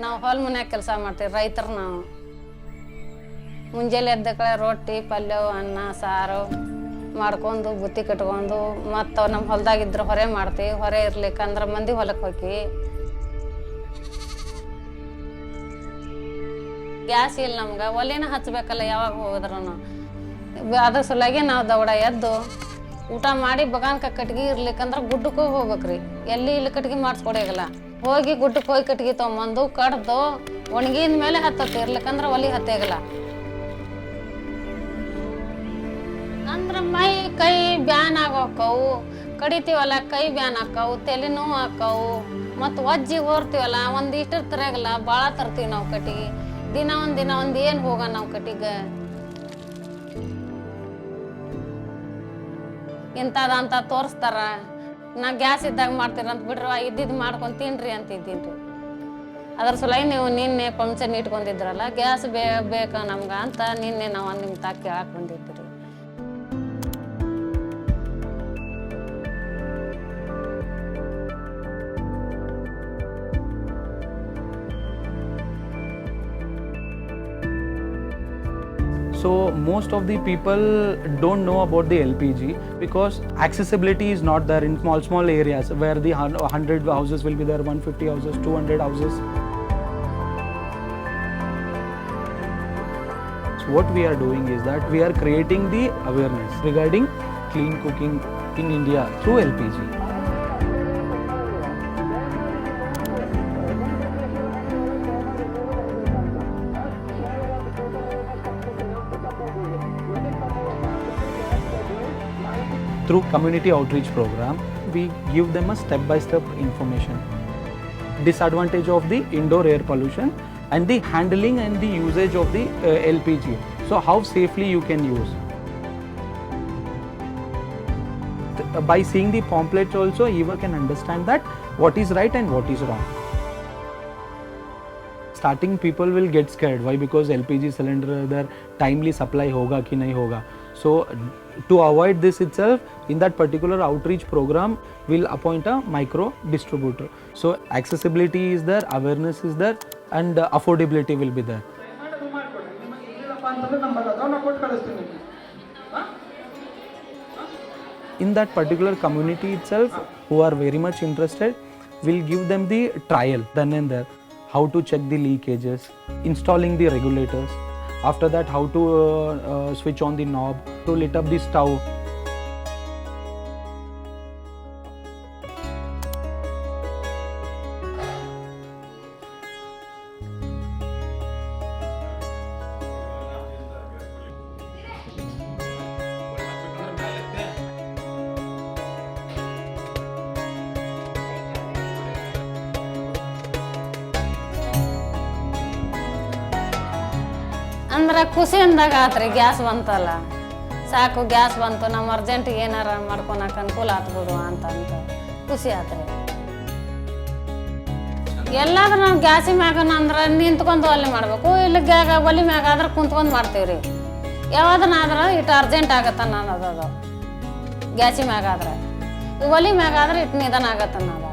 ನಾವು ಹೊಲ ಮನ್ಯಾಗ ಕೆಲಸ ಮಾಡ್ತೀವಿ, ರೈತರು ನಾವು. ಮುಂಜಾನೆ ಎದ್ದ ಕಡೆ ರೊಟ್ಟಿ ಪಲ್ಯ ಅನ್ನ ಸಾರು ಮಾಡ್ಕೊಂಡು ಬುತ್ತಿ ಕಟ್ಕೊಂಡು ಮತ್ತು ನಮ್ಮ ಹೊಲದಾಗಿದ್ರೆ ಹೊರೆ ಮಾಡ್ತೀವಿ. ಹೊರೆ ಇರ್ಲಿಕ್ಕಂದ್ರೆ ಮಂದಿ ಹೊಲಕ್ಕೆ ಹೋಗಿ. ಗ್ಯಾಸ್ ಇಲ್ಲ ನಮ್ಗೆ, ಒಲೆನ ಹಚ್ಬೇಕಲ್ಲ ಯಾವಾಗ ಹೋದ್ರೂ. ಅದ್ರ ಸಲುವಾಗಿ ನಾವು ದೌಡ ಎದ್ದು ಊಟ ಮಾಡಿ ಬಗಾನ್ಕ ಕಟ್ಗೆ ಇರ್ಲಿಕ್ಕಂದ್ರೆ ಗುಡ್ಡಕ್ಕೆ ಹೋಗ್ಬೇಕ್ರಿ. ಎಲ್ಲಿ ಇಲ್ಲಿ ಕಟ್ಗೆ ಮಾಡಿಸ್ಕೊಡೋಗಲ್ಲ. ಹೋಗಿ ಗುಡ್ಡಕ್ಕೆ ಹೋಗಿ ಕಟ್ಗೆ ತೊಗೊಂಬಂದು ಕಡ್ದು ಒಣಗಿದ ಮೇಲೆ ಹತ್ತತ್ತೆ, ಇರ್ಲಿಕ್ಕಂದ್ರೆ ಒಲಿ ಹತ್ತೇಗಲ್ಲ. ಅಂದ್ರೆ ಮೈ ಕೈ ಬ್ಯಾನ್ ಆಗೋಕ್ಕವು, ಕಡಿತೀವಲ್ಲ ಕೈ ಬ್ಯಾನ್ ಹಾಕವು, ತಲೆ ನೋವು ಹಾಕವು, ಮತ್ತು ಒಜ್ಜಿ ಹೋರ್ತೀವಲ್ಲ ಒಂದಿಷ್ಟು ತರಗಲ್ಲ ಭಾಳ ತರ್ತೀವಿ ನಾವು ಕಟ್ಟಿಗೆ. ದಿನ ಒಂದು ಏನು ಹೋಗೋಣ ನಾವು ಕಟ್ಟಿಗೆ. ಇಂಥದಂತ ತೋರಿಸ್ತಾರ. ನಾ ಗ್ಯಾಸ್ ಇದ್ದಾಗ ಮಾಡ್ತೀರಂತ ಬಿಡ್ರಿ, ಇದ್ದಿದ್ದು ಮಾಡ್ಕೊಂಡು ತಿನ್ರಿ ಅಂತಿದ್ದೀನಿ. ಅದ್ರ ಸಲುವಾಗಿ ನೀವು ನಿನ್ನೆ ಫಂಕ್ಷನ್ ಇಟ್ಕೊಂಡಿದ್ರಲ್ಲ, ಗ್ಯಾಸ್ ಬೇಕಾ ನಮ್ಗೆ ಅಂತ ನಿನ್ನೆ ನಾವು ನಿಮ್ಮ ತಾಕಿ ಕೇಳಕ್ಕೆ ಬಂದಿದ್ರಿ. So most of the people don't know about the LPG because accessibility is not there in small areas where the 100 houses will be there, 150 houses, 200 houses. So what we are doing is that we are creating the awareness regarding clean cooking in India through LPG. Through community outreach program, we give them a step-by-step information. Disadvantage of the indoor air pollution and the handling and the usage of the LPG. So how safely you can use. By seeing the pamphlets also, you can understand that what is right and what is wrong. Starting people will get scared. Why? Because LPG cylinder their timely supply hoga ki nahi hoga. So to avoid this itself, in that particular outreach program, we'll appoint a micro distributor. So accessibility is there, awareness is there, and affordability will be there. In that particular community itself, who are very much interested, we'll give them the trial then and there, how to check the leakages, installing the regulators. After that, how to switch on the knob to lit up the stove. ಅಂದ್ರೆ ಖುಷಿಯಿಂದಾಗ ಆತ್ರಿ gas ಬಂತಲ್ಲ, ಸಾಕು gas ಬಂತು, ನಮ್ಮ ಅರ್ಜೆಂಟಿಗೆ ಏನಾರ ಮಾಡ್ಕೊಳಕ್ಕೆ ಅನುಕೂಲ ಆತ್ಬಿಡು ಅಂತ ಖುಷಿ ಆತ್ರಿ. ಎಲ್ಲಾದ್ರೂ ನಾವು ಗ್ಯಾಸಿ ಮ್ಯಾಗನ ಅಂದ್ರೆ ನಿಂತ್ಕೊಂಡು ಒಲೆ ಮಾಡಬೇಕು, ಇಲ್ಲ ಒಲಿ ಮ್ಯಾಗ ಆದ್ರೆ ಕುಂತ್ಕೊಂಡು ಮಾಡ್ತೀವಿ ರೀ. ಯಾವ್ದನ್ನಾದ್ರೆ ಇಟ್ಟು ಅರ್ಜೆಂಟ್ ಆಗತ್ತ ಅನ್ನೋದು ಗ್ಯಾಸಿ ಮ್ಯಾಗ ಆದ್ರೆ, ಒಲಿ ಮ್ಯಾಗ ಆದ್ರೆ ಇಟ್ಟು ನಿಧಾನ ಆಗತ್ತ ಅನ್ನೋದು.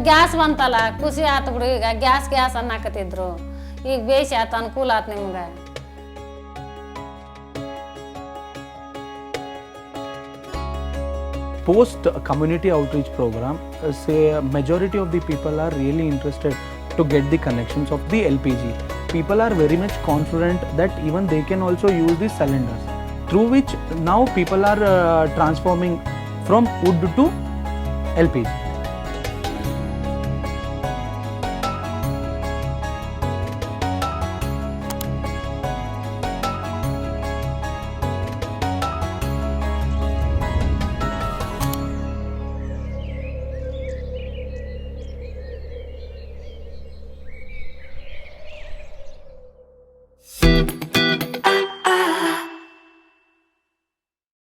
ಗ್ಯಾಸ್ ಬಂತಲ್ಲ ಖುಷಿ ಆತು ಬಿಡು. ಈಗ ಗ್ಯಾಸ್ ಅನ್ನಕತ್ತಿದ್ರು, ಈಗ ಬೇಸಿ ಆತ ಅನುಕೂಲ ಆತು ನಿಮ್ಗೆ. Post community outreach program, say majority of the people are really interested to get the connections of the LPG. People are very much confident that even they can also use the cylinders, through which now people are transforming from wood to LPG.